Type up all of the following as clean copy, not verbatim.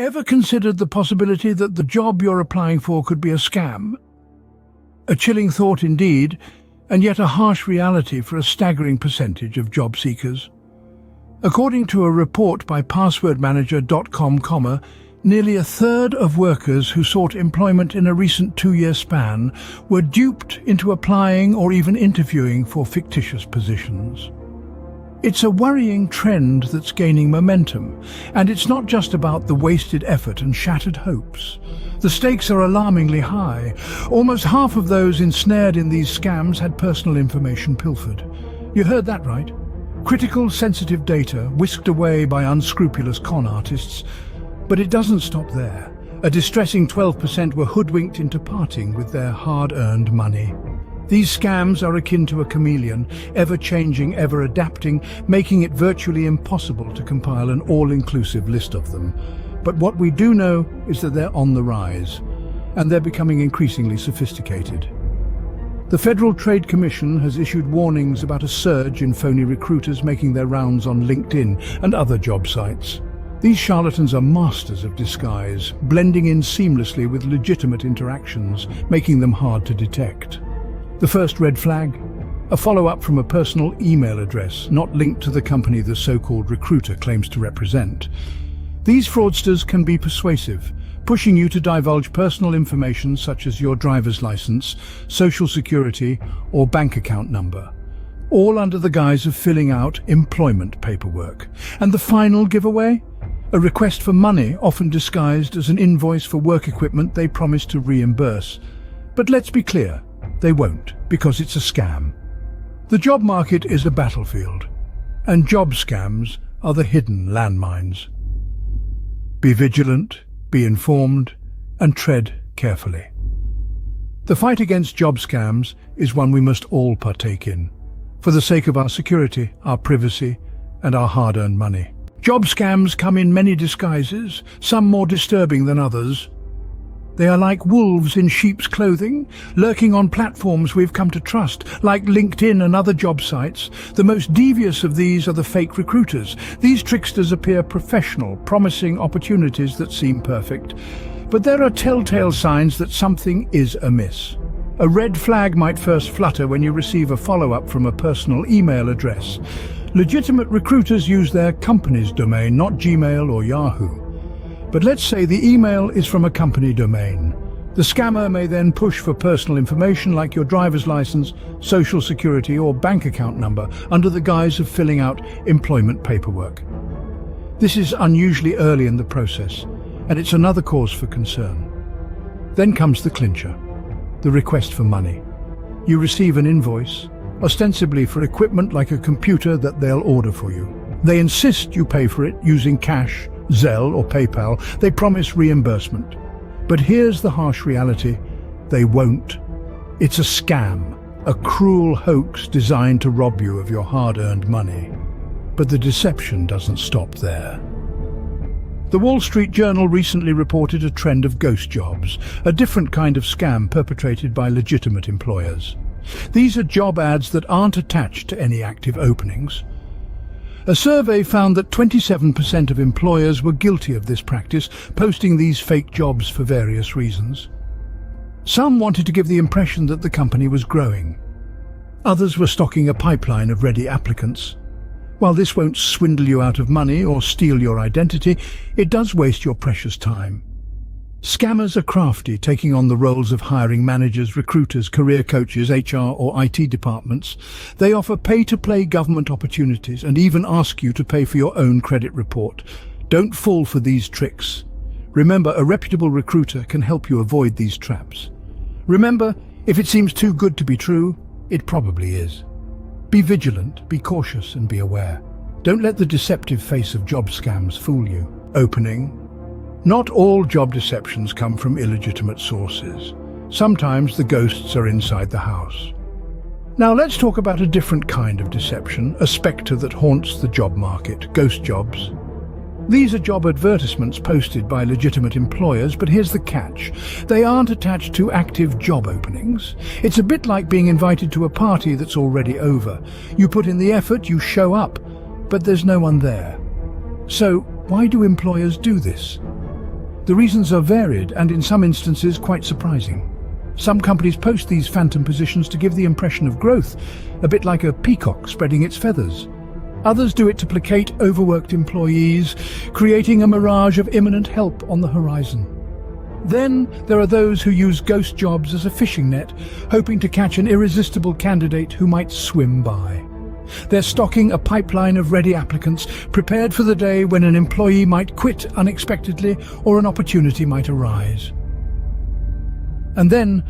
Ever considered the possibility that the job you're applying for could be a scam? A chilling thought indeed, and yet a harsh reality for a staggering percentage of job seekers. According to a report by passwordmanager.com, nearly a third of workers who sought employment in a recent 2-year span were duped into applying or even interviewing for fictitious positions. It's a worrying trend that's gaining momentum, and it's not just about the wasted effort and shattered hopes. The stakes are alarmingly high. Almost half of those ensnared in these scams had personal information pilfered. You heard that right. Critical, sensitive data whisked away by unscrupulous con artists. But it doesn't stop there. A distressing 12% were hoodwinked into parting with their hard-earned money. These scams are akin to a chameleon, ever-changing, ever-adapting, making it virtually impossible to compile an all-inclusive list of them. But what we do know is that they're on the rise, and they're becoming increasingly sophisticated. The Federal Trade Commission has issued warnings about a surge in phony recruiters making their rounds on LinkedIn and other job sites. These charlatans are masters of disguise, blending in seamlessly with legitimate interactions, making them hard to detect. The first red flag? A follow-up from a personal email address, not linked to the company the so-called recruiter claims to represent. These fraudsters can be persuasive, pushing you to divulge personal information such as your driver's license, social security, or bank account number, all under the guise of filling out employment paperwork. And the final giveaway? A request for money, often disguised as an invoice for work equipment they promise to reimburse. But let's be clear, they won't, because it's a scam. The job market is a battlefield, and job scams are the hidden landmines. Be vigilant, be informed, and tread carefully. The fight against job scams is one we must all partake in, for the sake of our security, our privacy, and our hard-earned money. Job scams come in many disguises, some more disturbing than others. They are like wolves in sheep's clothing, lurking on platforms we've come to trust, like LinkedIn and other job sites. The most devious of these are the fake recruiters. These tricksters appear professional, promising opportunities that seem perfect. But there are telltale signs that something is amiss. A red flag might first flutter when you receive a follow-up from a personal email address. Legitimate recruiters use their company's domain, not Gmail or Yahoo. But let's say the email is from a company domain. The scammer may then push for personal information like your driver's license, social security, or bank account number under the guise of filling out employment paperwork. This is unusually early in the process, and it's another cause for concern. Then comes the clincher, the request for money. You receive an invoice, ostensibly for equipment like a computer that they'll order for you. They insist you pay for it using cash, Zelle or PayPal. They promise reimbursement. But here's the harsh reality. They won't. It's a scam, a cruel hoax designed to rob you of your hard-earned money. But the deception doesn't stop there. The Wall Street Journal recently reported a trend of ghost jobs, a different kind of scam perpetrated by legitimate employers. These are job ads that aren't attached to any active openings. A survey found that 27% of employers were guilty of this practice, posting these fake jobs for various reasons. Some wanted to give the impression that the company was growing. Others were stocking a pipeline of ready applicants. While this won't swindle you out of money or steal your identity, it does waste your precious time. Scammers are crafty, taking on the roles of hiring managers, recruiters, career coaches, HR or IT departments. They offer pay-to-play government opportunities and even ask you to pay for your own credit report. Don't fall for these tricks. Remember, a reputable recruiter can help you avoid these traps. Remember, if it seems too good to be true, it probably is. Be vigilant, be cautious, and be aware. Don't let the deceptive face of job scams fool you. Opening. Not all job deceptions come from illegitimate sources. Sometimes the ghosts are inside the house. Now let's talk about a different kind of deception, a spectre that haunts the job market, ghost jobs. These are job advertisements posted by legitimate employers, but here's the catch. They aren't attached to active job openings. It's a bit like being invited to a party that's already over. You put in the effort, you show up, but there's no one there. So why do employers do this? The reasons are varied and in some instances quite surprising. Some companies post these phantom positions to give the impression of growth, a bit like a peacock spreading its feathers. Others do it to placate overworked employees, creating a mirage of imminent help on the horizon. Then there are those who use ghost jobs as a fishing net, hoping to catch an irresistible candidate who might swim by. They're stocking a pipeline of ready applicants, prepared for the day when an employee might quit unexpectedly or an opportunity might arise. And then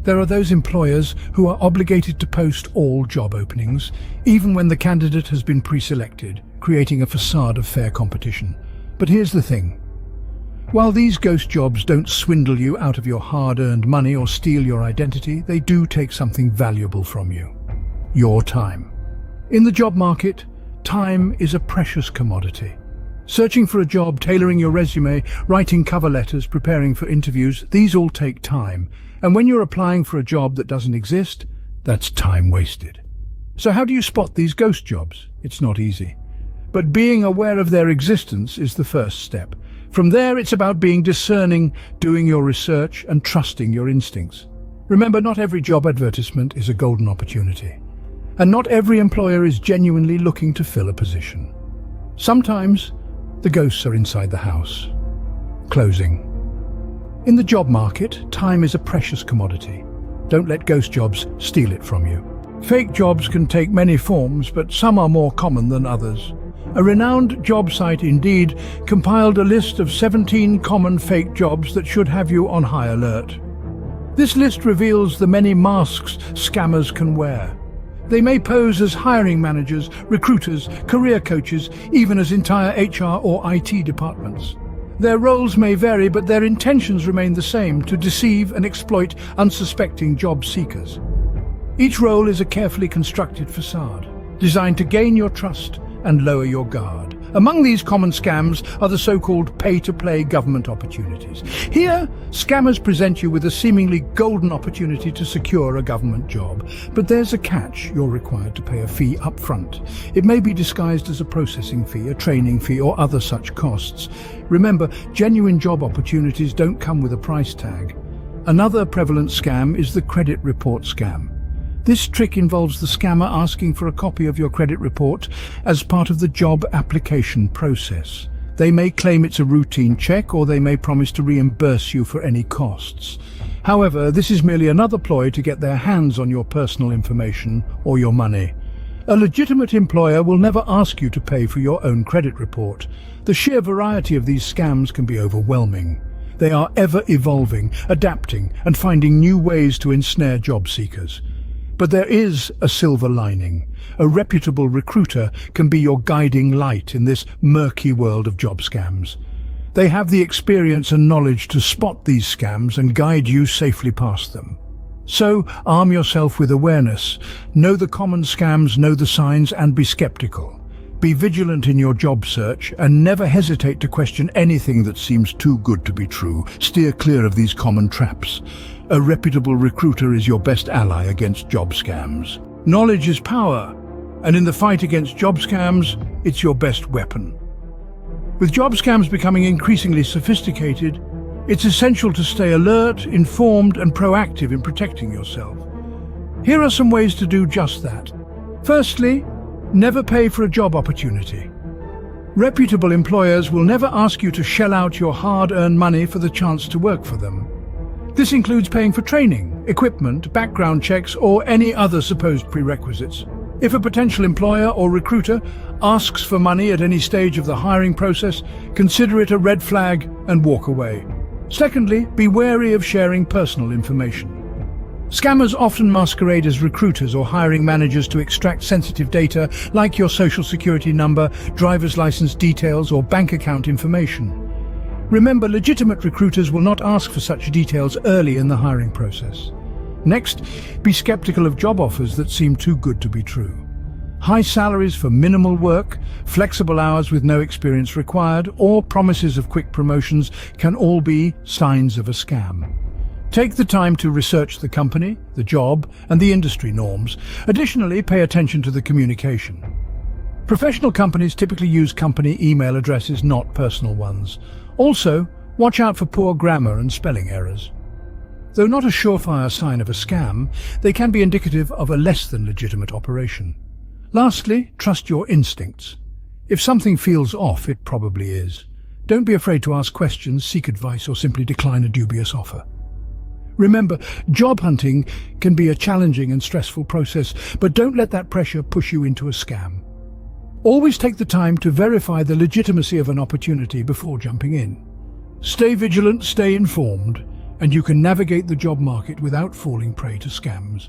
there are those employers who are obligated to post all job openings, even when the candidate has been pre-selected, creating a facade of fair competition. But here's the thing. While these ghost jobs don't swindle you out of your hard-earned money or steal your identity, they do take something valuable from you: your time. In the job market, time is a precious commodity. Searching for a job, tailoring your resume, writing cover letters, preparing for interviews, these all take time. And when you're applying for a job that doesn't exist, that's time wasted. So how do you spot these ghost jobs? It's not easy. But being aware of their existence is the first step. From there, it's about being discerning, doing your research, and trusting your instincts. Remember, not every job advertisement is a golden opportunity. And not every employer is genuinely looking to fill a position. Sometimes, the ghosts are inside the house. Closing. In the job market, time is a precious commodity. Don't let ghost jobs steal it from you. Fake jobs can take many forms, but some are more common than others. A renowned job site, Indeed, compiled a list of 17 common fake jobs that should have you on high alert. This list reveals the many masks scammers can wear. They may pose as hiring managers, recruiters, career coaches, even as entire HR or IT departments. Their roles may vary, but their intentions remain the same: to deceive and exploit unsuspecting job seekers. Each role is a carefully constructed facade, designed to gain your trust and lower your guard. Among these common scams are the so-called pay-to-play government opportunities. Here, scammers present you with a seemingly golden opportunity to secure a government job. But there's a catch: you're required to pay a fee up front. It may be disguised as a processing fee, a training fee, or other such costs. Remember, genuine job opportunities don't come with a price tag. Another prevalent scam is the credit report scam. This trick involves the scammer asking for a copy of your credit report as part of the job application process. They may claim it's a routine check, or they may promise to reimburse you for any costs. However, this is merely another ploy to get their hands on your personal information or your money. A legitimate employer will never ask you to pay for your own credit report. The sheer variety of these scams can be overwhelming. They are ever evolving, adapting, and finding new ways to ensnare job seekers. But there is a silver lining. A reputable recruiter can be your guiding light in this murky world of job scams. They have the experience and knowledge to spot these scams and guide you safely past them. So arm yourself with awareness. Know the common scams, know the signs, and be skeptical. Be vigilant in your job search and never hesitate to question anything that seems too good to be true. Steer clear of these common traps. A reputable recruiter is your best ally against job scams. Knowledge is power, and in the fight against job scams, it's your best weapon. With job scams becoming increasingly sophisticated, it's essential to stay alert, informed, and proactive in protecting yourself. Here are some ways to do just that. Firstly, never pay for a job opportunity. Reputable employers will never ask you to shell out your hard-earned money for the chance to work for them. This includes paying for training, equipment, background checks, or any other supposed prerequisites. If a potential employer or recruiter asks for money at any stage of the hiring process, consider it a red flag and walk away. Secondly, be wary of sharing personal information. Scammers often masquerade as recruiters or hiring managers to extract sensitive data like your social security number, driver's license details, or bank account information. Remember, legitimate recruiters will not ask for such details early in the hiring process. Next, be skeptical of job offers that seem too good to be true. High salaries for minimal work, flexible hours with no experience required, or promises of quick promotions can all be signs of a scam. Take the time to research the company, the job, and the industry norms. Additionally, pay attention to the communication. Professional companies typically use company email addresses, not personal ones. Also, Watch out for poor grammar and spelling errors. Though not a surefire sign of a scam, they can be indicative of a less than legitimate operation. Lastly, trust your instincts. If something feels off, it probably is. Don't be afraid to ask questions, seek advice, or simply decline a dubious offer. Remember, job hunting can be a challenging and stressful process, but don't let that pressure push you into a scam. Always take the time to verify the legitimacy of an opportunity before jumping in. Stay vigilant, stay informed, and you can navigate the job market without falling prey to scams.